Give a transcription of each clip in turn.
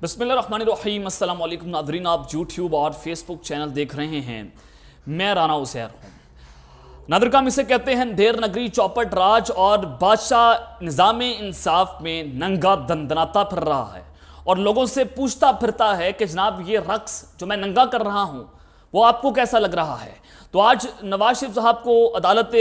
بسم اللہ الرحمن الرحیم۔ السلام علیکم ناظرین، آپ یوٹیوب اور فیس بک چینل دیکھ رہے ہیں، میں رانا عزیر ہوں۔ نادرکام اسے کہتے ہیں دیر نگری چوپٹ راج اور بادشاہ نظام انصاف میں ننگا دندناتا پھر رہا ہے اور لوگوں سے پوچھتا پھرتا ہے کہ جناب یہ رقص جو میں ننگا کر رہا ہوں وہ آپ کو کیسا لگ رہا ہے۔ تو آج نواز شریف صاحب کو عدالت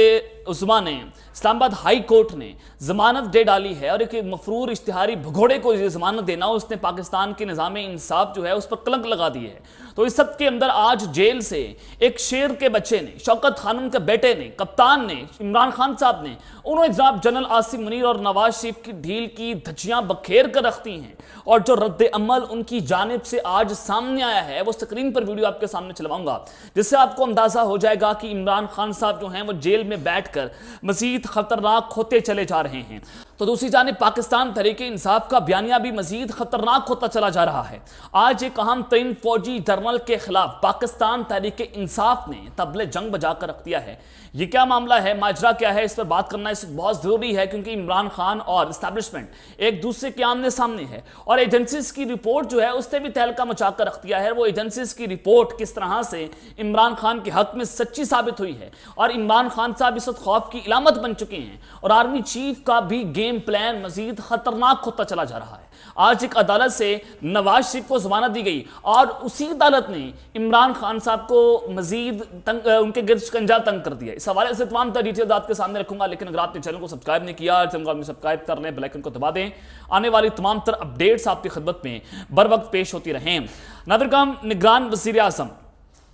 عظمیٰ نے، اسلام آباد ہائی کورٹ نے ضمانت دے ڈالی ہے، اور ایک مفرور اشتہاری بھگوڑے کو یہ ضمانت دینا، اس نے پاکستان کے نظام انصاف جو ہے اس پر کلنک لگا دی ہے۔ تو اس سب کے اندر آج جیل سے ایک شیر کے بچے نے، شوکت خانم کے بیٹے نے، کپتان نے، عمران خان صاحب نے، انہوں نے جناب جنرل عاصم منیر اور نواز شریف کی ڈھیل کی دھجیاں بکھیر کر رکھتی ہیں، اور جو رد عمل ان کی جانب سے آج سامنے آیا ہے وہ سکرین پر ویڈیو آپ کے سامنے چلواؤں گا، جس سے آپ کو اندازہ ہو جائے گا کہ عمران خان صاحب جو ہیں وہ جیل میں بیٹھ کر مزید خطرناک ہوتے چلے جا رہے ہیں۔ تو دوسری جانب پاکستان تحریک انصاف کا بیانیہ بھی مزید خطرناک ہوتا چلا جا رہا ہے۔ آج ایک اہم ترین فوجی جنرل کے خلاف پاکستان تحریک انصاف نے طبلِ جنگ بجا کر رکھ دیا ہے۔ یہ کیا معاملہ ہے، ماجرا کیا ہے، اس پر بات کرنا اس وقت بہت ضروری ہے، کیونکہ عمران خان اور اسٹیبلشمنٹ ایک دوسرے کے آمنے سامنے ہے، اور ایجنسیز کی رپورٹ جو ہے اس نے بھی تہلکہ مچا کر رکھ دیا ہے۔ وہ ایجنسیز کی رپورٹ کس طرح سے عمران خان کے حق میں سچی ثابت ہوئی ہے، اور عمران خان صاحب اس وقت خوف کی علامت بن چکے ہیں، اور آرمی چیف کا بھی گیم پلان مزید خطرناک ہوتا چلا جا رہا ہے۔ آج ایک عدالت سے نواز شریف کو ضمانت دی گئی، اور اسی عدالت نے عمران خان صاحب کو مزید ان کے گرد شکنجہ تنگ کر دیا۔ اس حوالے سے تمام ڈیٹیلز آپ کے سامنے رکھوں گا، لیکن اگر آپ نے چینل کو سبسکرائب نہیں کیا، چینل کو سبسکرائب کر لیں، بیل آئیکن کو دبا دیں، آنے والی تمام تر اپڈیٹس آپ کی خدمت میں بر وقت پیش ہوتی رہیں۔ ناظرین، نگران وزیر اعظم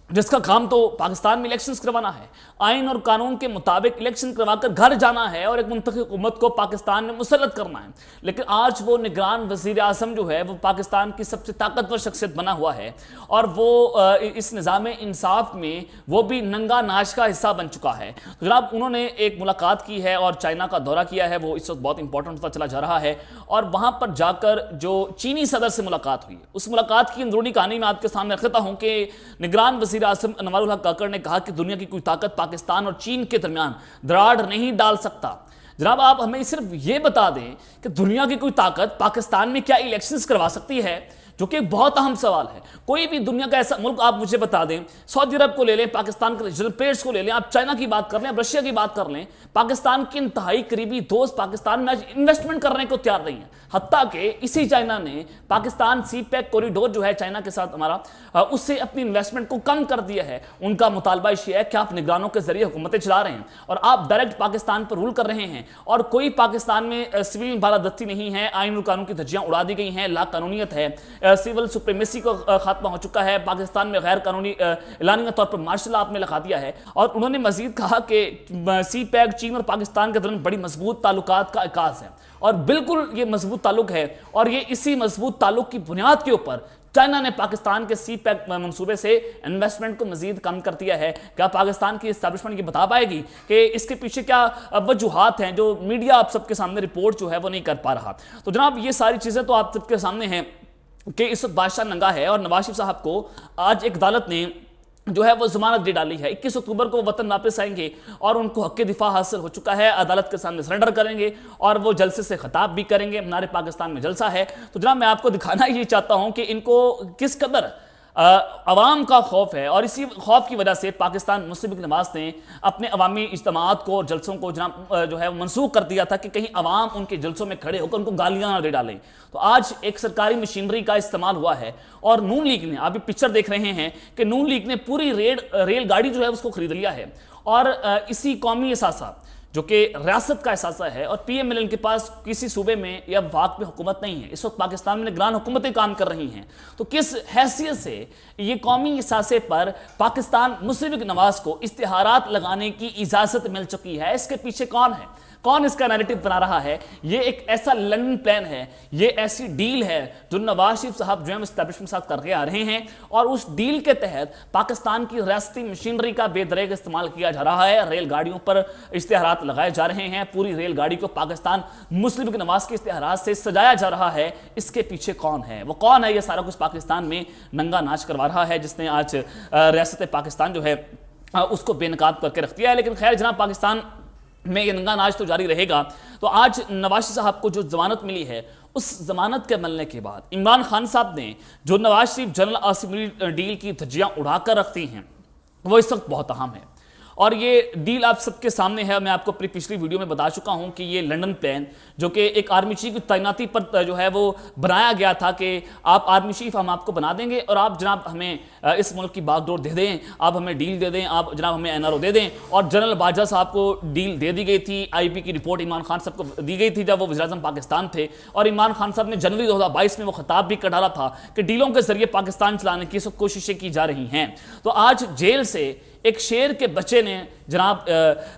جس کا کام تو پاکستان میں الیکشنز کروانا ہے، آئین اور قانون کے مطابق الیکشن کروا کر گھر جانا ہے اور ایک منتخب حکومت کو پاکستان میں مسلط کرنا ہے، لیکن آج وہ نگران وزیر اعظم جو ہے وہ پاکستان کی سب سے طاقتور شخصیت بنا ہوا ہے، اور وہ اس نظام انصاف میں وہ بھی ننگا ناچ کا حصہ بن چکا ہے۔ تو جناب انہوں نے ایک ملاقات کی ہے اور چائنا کا دورہ کیا ہے، وہ اس وقت بہت امپورٹنٹ ہوتا چلا جا رہا ہے، اور وہاں پر جا کر جو چینی صدر سے ملاقات ہوئی، اس ملاقات کی اندرونی کہانی میں آپ کے سامنے رکھتا ہوں کہ نگران وزیر اعظم انوار الحق کاکڑ نے کہا کہ دنیا کی کوئی طاقت پاکستان اور چین کے درمیان دراڑ نہیں ڈال سکتا۔ جناب آپ ہمیں صرف یہ بتا دیں کہ دنیا کی کوئی طاقت پاکستان میں کیا الیکشنز کروا سکتی ہے، جو کہ ایک بہت اہم سوال ہے۔ کوئی بھی دنیا کا ایسا ملک آپ مجھے بتا دیں، سعودی عرب کو لے لیں، پاکستان کے ریجنل پلیئرز کو لے لیں، آپ چائنا کی بات کر لیں، آپ رشیا کی بات کر لیں، پاکستان کے انتہائی قریبی دوست پاکستان میں آج انویسٹمنٹ کرنے کو تیار نہیں ہیں، حتیٰ کہ اسی چائنا نے پاکستان سی پیک کوریڈور جو ہے چائنا کے ساتھ ہمارا، اس سے اپنی انویسٹمنٹ کو کم کر دیا ہے۔ ان کا مطالبہ یہ ہے کہ آپ نگرانوں کے ذریعے حکومتیں چلا رہے ہیں اور آپ ڈائریکٹ پاکستان پر رول کر رہے ہیں، اور کوئی پاکستان میں سول بالادستی نہیں ہے، آئین اور قانون کی دھجیاں اڑا دی گئی ہیں، لا قانونیت ہے، سول سپریمیسی کو خاتمہ ہو چکا ہے، پاکستان میں غیر قانونی اعلانیہ طور پر مارشل لا آپ نے لگا دیا ہے، اور انہوں نے مزید کہا کہ سی پیک چین اور پاکستان کے درمیان بڑی مضبوط تعلقات کا عکاس ہے، اور بالکل یہ مضبوط تعلق ہے، اور یہ اسی مضبوط تعلق کی بنیاد کے اوپر چائنا نے پاکستان کے سی پیک منصوبے سے انویسٹمنٹ کو مزید کم کر دیا ہے۔ کیا پاکستان کی اسٹیبلشمنٹ یہ بتا پائے گی کہ اس کے پیچھے کیا وجوہات ہیں جو میڈیا آپ سب کے سامنے رپورٹ جو ہے وہ نہیں کر پا رہا؟ تو جناب یہ ساری چیزیں تو آپ سب کے سامنے ہیں کہ اس وقت بادشاہ ننگا ہے، اور نواز شریف صاحب کو آج ایک عدالت نے جو ہے وہ ضمانت دے ڈالی ہے۔ 21 اکتوبر کو وطن واپس آئیں گے اور ان کو حق دفاع حاصل ہو چکا ہے، عدالت کے سامنے سرنڈر کریں گے اور وہ جلسے سے خطاب بھی کریں گے۔ منار پاکستان میں جلسہ ہے، تو جناب میں آپ کو دکھانا یہ چاہتا ہوں کہ ان کو کس قدر عوام کا خوف ہے، اور اسی خوف کی وجہ سے پاکستان مسلم لیگ نواز نے اپنے عوامی اجتماعات کو، جلسوں کو جناب جو ہے منسوخ کر دیا تھا کہ کہیں عوام ان کے جلسوں میں کھڑے ہو کر ان کو گالیاں نہ دے ڈالیں۔ تو آج ایک سرکاری مشینری کا استعمال ہوا ہے، اور نون لیگ نے، آپ پکچر دیکھ رہے ہیں کہ نون لیگ نے پوری ریل گاڑی جو ہے اس کو خرید لیا ہے، اور اسی قومی اثاثہ جو کہ ریاست کا اثاثہ ہے، اور پی ایم ایل این کے پاس کسی صوبے میں یا وفاق میں حکومت نہیں ہے، اس وقت پاکستان میں نگران حکومتیں کام کر رہی ہیں، تو کس حیثیت سے یہ قومی اثاثے پر پاکستان مسلم لیگ نواز کو اشتہارات لگانے کی اجازت مل چکی ہے؟ اس کے پیچھے کون ہے، کون اس کا نیریٹو بنا رہا ہے؟ یہ ایک ایسا لنڈن پلان ہے، یہ ایسی ڈیل ہے جو نواز شریف صاحب جو ہے اسٹیبلشمنٹ ساتھ کر کے آ رہے ہیں، اور اس ڈیل کے تحت پاکستان کی ریاستی مشینری کا بے دریغ استعمال کیا جا رہا ہے، ریل گاڑیوں پر اشتہارات لگائے جا رہے ہیں، پوری ریل گاڑی کو پاکستان مسلم لیگ نواز کے اشتہارات سے سجایا جا رہا ہے۔ اس کے پیچھے کون ہے؟ وہ کون ہے یہ سارا کچھ پاکستان میں ننگا ناچ کروا رہا ہے، جس نے آج ریاست پاکستان جو ہے اس کو بے نقاب کر کے رکھ دیا ہے؟ لیکن خیر جناب، پاکستان میں یہ ننگا ناچ تو جاری رہے گا۔ تو آج نواز شریف صاحب کو جو ضمانت ملی ہے، اس ضمانت کے ملنے کے بعد عمران خان صاحب نے جو Nawaz Sharif general assembly deal کی دھجیاں اڑا کر رکھتی ہیں وہ اس وقت بہت اہم ہے، اور یہ ڈیل آپ سب کے سامنے ہے۔ میں آپ کو اپنی پچھلی ویڈیو میں بتا چکا ہوں کہ یہ لنڈن پلان جو کہ ایک آرمی چیف کی تعیناتی پر جو ہے وہ بنایا گیا تھا کہ آپ آرمی چیف ہم آپ کو بنا دیں گے اور آپ جناب ہمیں اس ملک کی باغ ڈور دے دیں، آپ ہمیں ڈیل دے دیں، آپ جناب ہمیں NRO دے دیں۔ اور جنرل باجوہ صاحب کو ڈیل دے دی گئی تھی، IB کی رپورٹ عمران خان صاحب کو دی گئی تھی جب وہ وزیر اعظم پاکستان تھے، اور عمران خان صاحب نے جنوری 2022 میں وہ خطاب بھی کر ڈالا تھا کہ ڈیلوں کے ذریعے پاکستان چلانے کی سب کوششیں کی جا رہی ہیں۔ تو آج جیل سے ایک شیر کے بچے نے جناب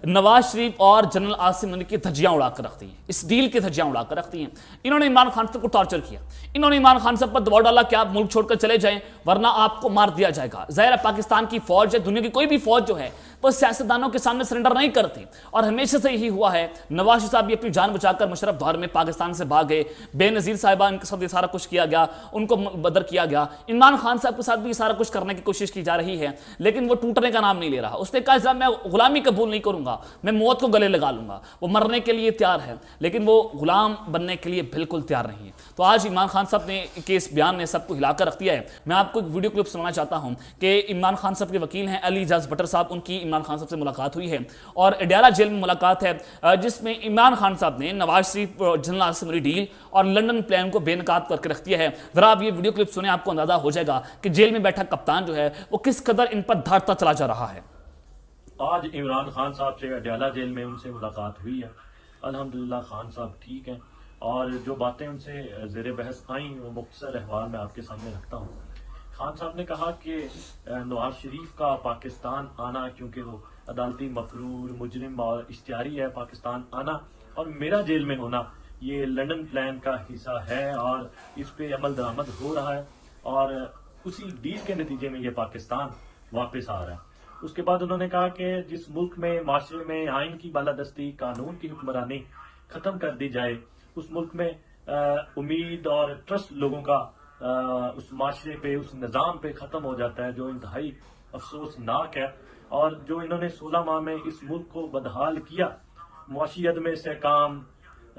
نواز شریف اور جنرل عاصم منی کی دھجیاں اڑا کر رکھ دی ہیں، اس ڈیل کی دھجیاں اڑا کر رکھ دی ہیں۔ انہوں نے عمران خان صاحب کو ٹارچر کیا، انہوں نے عمران خان صاحب پر دباؤ ڈالا کہ آپ ملک چھوڑ کر چلے جائیں ورنہ آپ کو مار دیا جائے گا۔ ظاہر ہے پاکستان کی فوج ہے، دنیا کی کوئی بھی فوج جو ہے وہ سیاستدانوں کے سامنے سرنڈر نہیں کرتی، اور ہمیشہ سے یہی ہوا ہے۔ نواز شریف صاحب بھی اپنی جان بچا کر مشرف دور میں پاکستان سے بھاگ گئے، بے نظیر صاحبہ ان کے ساتھ یہ سارا کچھ کیا گیا، ان کو بدر کیا گیا۔ عمران خان صاحب کے ساتھ بھی یہ سارا کچھ کرنے کی کوشش کی جا رہی ہے، لیکن وہ ٹوٹنے کا نام نہیں لے رہا۔ اس نے کہا جناب میں غلامی قبول نہیں کروں گا، میں موت کو گلے لگا لوں گا۔ وہ مرنے کے لیے تیار ہے لیکن وہ غلام بننے کے لیے بالکل تیار نہیں ہے۔ تو آج عمران خان صاحب نے کے اس بیان نے سب کو ہلا کر رکھ دیا ہے۔ میں آپ کو ایک ویڈیو کلپ سنانا چاہتا ہوں کہ عمران خان صاحب کے وکیل ہیں علی اعجاز بٹر صاحب، ان کی عمران خان صاحب سے ملاقات ہوئی ہے اور اڈیالہ جیل میں ملاقات ہے، جس میں عمران خان صاحب نے Nawaz Sharif general assembly deal اور لنڈن پلان کو بے نقاب کر کے رکھ دیا ہے۔ ذرا آپ یہ ویڈیو کلپ سنیں، آپ کو اندازہ ہو جائے گا کہ جیل میں بیٹھا کپتان جو ہے وہ کس قدر ان پر دھاڑتا چلا جا رہا ہے۔ آج عمران خان صاحب سے اڈیالہ جیل میں ان سے ملاقات ہوئی ہے۔ الحمدللہ خان صاحب ٹھیک ہیں، اور جو باتیں ان سے زیر بحث آئیں وہ مختصر احوال میں آپ کے سامنے رکھتا ہوں۔ خان صاحب نے کہا کہ نواز شریف کا پاکستان آنا کیونکہ وہ عدالتی مفرور مجرم اور اشتہاری ہے، پاکستان آنا اور میرا جیل میں ہونا یہ لنڈن پلان کا حصہ ہے اور اس پہ عمل درآمد ہو رہا ہے، اور اسی ڈیل کے نتیجے میں یہ پاکستان واپس آ رہا ہے۔ اس کے بعد انہوں نے کہا کہ جس ملک میں معاشرے میں آئین کی بالادستی، قانون کی حکمرانی ختم کر دی جائے، اس ملک میں امید اور ٹرسٹ لوگوں کا اس معاشرے پہ، اس نظام پہ ختم ہو جاتا ہے، جو انتہائی افسوسناک ہے۔ اور جو انہوں نے 16 ماہ میں اس ملک کو بدحال کیا، معاشی عدم استحکام،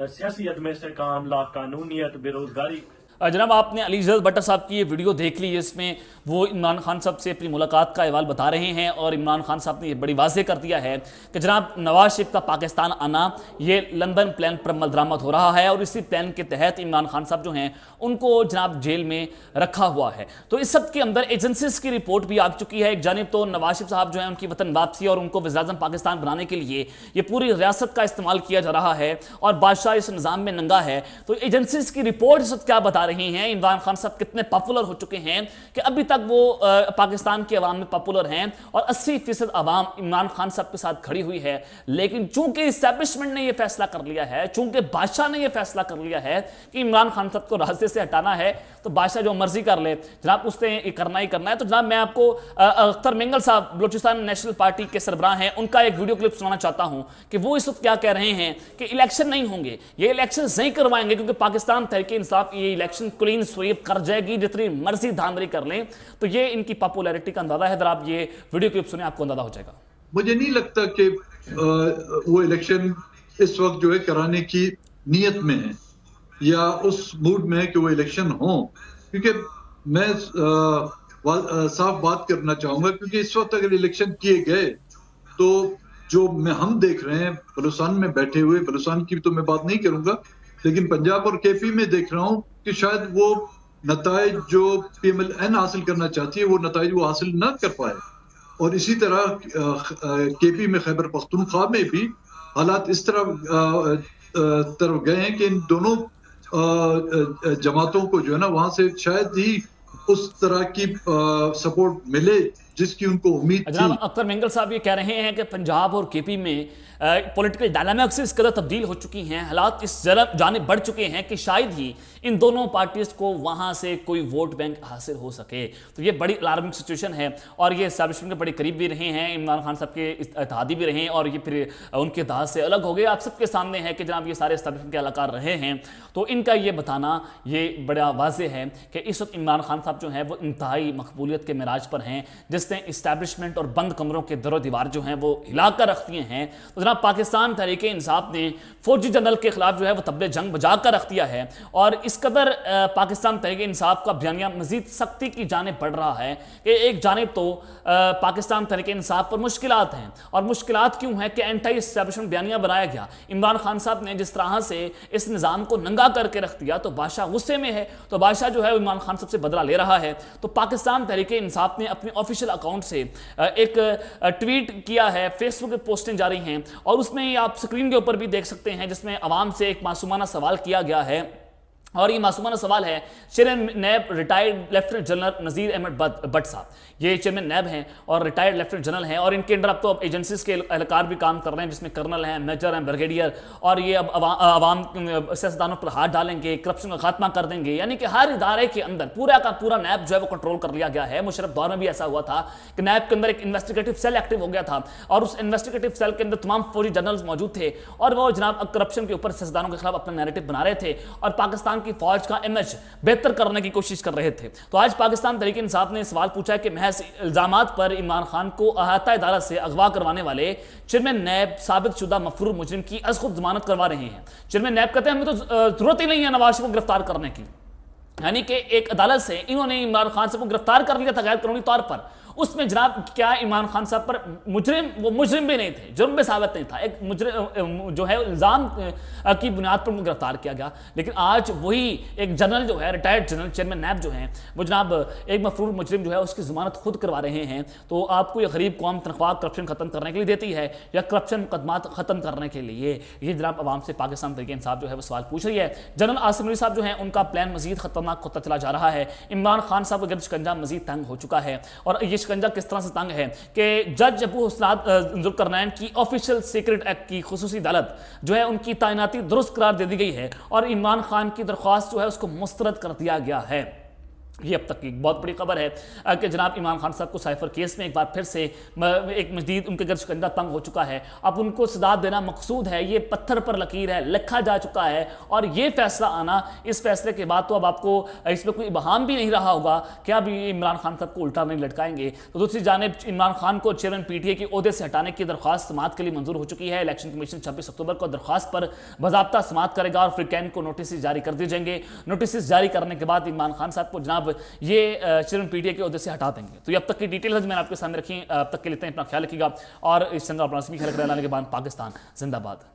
سیاسی عدم استحکام، لا قانونیت، بے روزگاری۔ جناب آپ نے علی اعجاز بٹر صاحب کی یہ ویڈیو دیکھ لی، اس میں وہ عمران خان صاحب سے اپنی ملاقات کا احوال بتا رہے ہیں، اور عمران خان صاحب نے یہ بڑی واضح کر دیا ہے کہ جناب نواز شریف کا پاکستان آنا یہ لندن پلان پر عمل درآمد ہو رہا ہے، اور اسی پلان کے تحت عمران خان صاحب جو ہیں ان کو جناب جیل میں رکھا ہوا ہے۔ تو اس سب کے اندر ایجنسیز کی رپورٹ بھی آ چکی ہے۔ ایک جانب تو نواز شریف صاحب جو ہیں ان کی وطن واپسی اور ان کو وزیر اعظم پاکستان بنانے کے لیے یہ پوری ریاست کا استعمال کیا جا رہا ہے، اور بادشاہ اس نظام میں ننگا ہے۔ تو ایجنسیز کی رپورٹ اس وقت کیا بتا رہی ہیں، عمران خان صاحب کتنے پاپولر ہو چکے ہیں کہ ابھی تک وہ پاکستان کے عوام میں پاپولر ہیں، اور 80% عوام عمران خان صاحب کے ساتھ کھڑی ہوئی ہے۔ لیکن چونکہ اسٹیبلشمنٹ نے یہ فیصلہ کر لیا ہے، چونکہ بادشاہ نے یہ فیصلہ کر لیا ہے کہ عمران خان صاحب کو راستے سے ہٹانا ہے، تو بادشاہ جو مرضی کر لے جناب، اس نے یہ کرنا ہی کرنا ہے۔ تو جناب میں آپ کو اختر مینگل صاحب بلوچستان نیشنل پارٹی کے سربراہ ہیں، ان کا ایک ویڈیو کلپ سنانا چاہتا ہوں کہ وہ اس وقت کیا کہہ رہے ہیں کہ الیکشن نہیں ہوں گے، یہ الیکشن نہیں کروائیں گے، کیونکہ پاکستان تحریک انصاف یہ الیکشن کلین سویپ کر جائے گی، جتنی مرضی دھاندلی کر لیں۔ تو یہ ان کی پاپولیرٹی کا اندازہ ہے۔ اگر آپ یہ ویڈیو کلپ سنیں آپ کو اندازہ ہو جائے گا۔ مجھے نہیں لگتا کہ وہ الیکشن اس وقت جو ہے کرانے کی نیت میں ہے یا اس موڈ میں ہے کہ وہ الیکشن ہوں، کیونکہ میں صاف بات کرنا چاہوں گا، کیونکہ اس وقت اگر الیکشن کیے گئے تو جو ہم دیکھ رہے ہیں بلوچستان میں بیٹھے ہوئے، بلوچستان کی تو میں بات نہیں کروں گا، لیکن پنجاب اور کے پی میں دیکھ رہا ہوں کہ شاید وہ نتائج جو پی ایم ایل این حاصل کرنا چاہتی ہے وہ نتائج وہ حاصل نہ کر پائے، اور اسی طرح کے پی میں خیبر پختونخوا میں بھی حالات اس طرف گئے ہیں کہ ان دونوں جماعتوں کو جو ہے نا وہاں سے شاید ہی اس طرح کی سپورٹ ملے جس کی ان کو امید تھی۔ جناب اختر مینگل صاحب یہ کہہ رہے ہیں کہ پنجاب اور کے پی میں پولیٹیکل ڈائنامکس اس قدر تبدیل ہو چکی ہیں، حالات اس جانب بڑھ چکے ہیں کہ شاید ہی ان دونوں پارٹیز کو وہاں سے کوئی ووٹ بینک حاصل ہو سکے۔ تو یہ بڑی الارمنگ سچویشن ہے، اور یہ اسٹیبلشمنٹ کے بڑے قریب بھی رہے ہیں، عمران خان صاحب کے اتحادی بھی رہے ہیں، اور یہ پھر ان کے اتحاد سے الگ ہو گئے۔ آپ سب کے سامنے ہے کہ جناب یہ سارے اسٹیبلشمنٹ کے اہلکار رہے ہیں، تو ان کا یہ بتانا یہ بڑا واضح ہے کہ اس وقت عمران خان صاحب جو ہیں وہ انتہائی مقبولیت کے معراج پر ہیں۔ جس نشستیں اسٹیبلشمنٹ اور بند کمروں کے در و دیوار جو ہیں وہ ہلا کر رکھ دیے ہیں، تو جناب پاکستان تحریک انصاف نے فوجی جنرل کے خلاف جو ہے وہ طبل جنگ بجا کر رکھ دیا ہے، اور اس قدر پاکستان تحریک انصاف کا بیانیہ مزید سختی کی جانب بڑھ رہا ہے کہ ایک جانب تو پاکستان تحریک انصاف پر مشکلات ہیں، اور مشکلات کیوں ہیں کہ اینٹی اسٹیبلشمنٹ بیانیہ بنایا گیا۔ عمران خان صاحب نے جس طرح سے اس نظام کو ننگا کر کے رکھ دیا تو بادشاہ غصے میں ہے، تو بادشاہ جو ہے عمران خان صاحب سے بدلہ لے رہا ہے۔ تو پاکستان تحریک انصاف نے اپنے آفیشیل اکاؤنٹ سے ایک ٹویٹ کیا ہے، فیس بک پہ پوسٹیں جاری ہیں، اور اس میں آپ سکرین کے اوپر بھی دیکھ سکتے ہیں، جس میں عوام سے ایک معصومانہ سوال کیا گیا ہے، اور یہ معصومانہ سوال ہے chairman NAB retired lieutenant general Nazir Ahmed Butt صاحب۔ یہ چیئرمین نیب ہیں اور ریٹائرڈ لیفٹیننٹ جنرل ہیں، اور ان کے اندر اب تو ایجنسیز کے اہلکار بھی کام کر رہے ہیں، جس میں کرنل ہیں، میجر ہیں، بریگیڈیئر، اور یہ اب عوام سیاستدانوں پر ہاتھ ڈالیں گے، کرپشن کا خاتمہ کر دیں گے، یعنی کہ ہر ادارے کے اندر پورا کا پورا نیب جو ہے وہ کنٹرول کر لیا گیا ہے۔ مشرف دور میں بھی ایسا ہوا تھا کہ نیب کے اندر ایک انویسٹیگیٹو سیل ایکٹیو ہو گیا تھا، اور اس انویسٹیگیٹو سیل کے اندر تمام فوجی جنرلز موجود تھے، اور وہ جناب کرپشن کے اوپر سیاستدانوں کے خلاف اپنا نیریٹو بنا رہے تھے، اور پاکستان کی فوج کا امیج بہتر کرنے کی کوشش کر رہے تھے۔ تو آج پاکستان تحریک انصاف نے سوال پوچھا ہے کہ محض الزامات پر عمران خان کو احاطہ عدالت سے اغوا کروانے والے چیئرمین نیب ثابت شدہ مفرور مجرم کی از خود ضمانت کروا رہے ہیں۔ چیئرمین نیب کہتے ہیں ہمیں تو ضرورت ہی نہیں ہے نواز شریف کو گرفتار کرنے کی، یعنی کہ ایک عدالت سے انہوں نے عمران خان صاحب کو گرفتار کر لیا تھا غیر قانونی طور پر، اس میں جناب کیا عمران خان صاحب پر وہ مجرم بھی نہیں تھے، جرم بھی ثابت نہیں تھا، ایک مجرم جو ہے الزام کی بنیاد پر ان کو گرفتار کیا گیا۔ لیکن آج وہی ایک جنرل جو ہے ریٹائرڈ جنرل چیئرمین نیب جو ہیں وہ جناب ایک مفرور مجرم جو ہے اس کی ضمانت خود کروا رہے ہیں۔ تو آپ کو یہ غریب قوم تنخواہ کرپشن ختم کرنے کے لیے دیتی ہے یا کرپشن مقدمات ختم کرنے کے لیے؟ یہ جناب عوام سے پاکستان تحریک انصاف جو ہے وہ سوال پوچھ رہی ہے۔ جنرل عاصم علی صاحب جو ہیں ان کا پلان مزید خطرناک ہوتا چلا جا رہا ہے۔ عمران خان صاحب کا گرد شکنجہ مزید تنگ ہو چکا ہے، اور یہ شکنجہ کس طرح سے تنگ ہے کہ جج ابو حسنات ذوالقرنین کی آفیشیل سیکرٹ ایکٹ کی خصوصی عدالت جو ہے ان کی تعیناتی درست قرار دے دی گئی ہے، اور عمران خان کی درخواست جو ہے اس کو مسترد کر دیا گیا ہے۔ یہ اب تک کی بہت بڑی خبر ہے کہ جناب عمران خان صاحب کو سائفر کیس میں ایک بار پھر سے ایک مزید ان کے گرد شکنجہ تنگ ہو چکا ہے۔ اب ان کو سزا دینا مقصود ہے، یہ پتھر پر لکیر ہے، لکھا جا چکا ہے، اور یہ فیصلہ آنا، اس فیصلے کے بعد تو اب آپ کو اس میں کوئی ابہام بھی نہیں رہا ہوگا کہ اب عمران خان صاحب کو الٹا نہیں لٹکائیں گے۔ تو دوسری جانب عمران خان کو چیئرمین پی ٹی اے کے عہدے سے ہٹانے کی درخواست سماعت کے لیے منظور ہو چکی ہے۔ الیکشن کمیشن 26 اکتوبر کو درخواست پر باضابطہ سماعت کرے گا، اور فریقین کو نوٹسز جاری کر دیے جائیں گے۔ نوٹسز جاری کرنے کے بعد عمران خان صاحب کو جناب یہ چیئرمین پی ٹی اے کے عہدے سے ہٹا دیں گے۔ تو یہ اب تک کی ڈیٹیلز میں نے آپ کے سامنے رکھی، اب تک کے لیے اب تک اپنا خیال رکھیے گا، اور اس چینل پر اپنا خیال رکھنا کے بعد پاکستان زندہ باد۔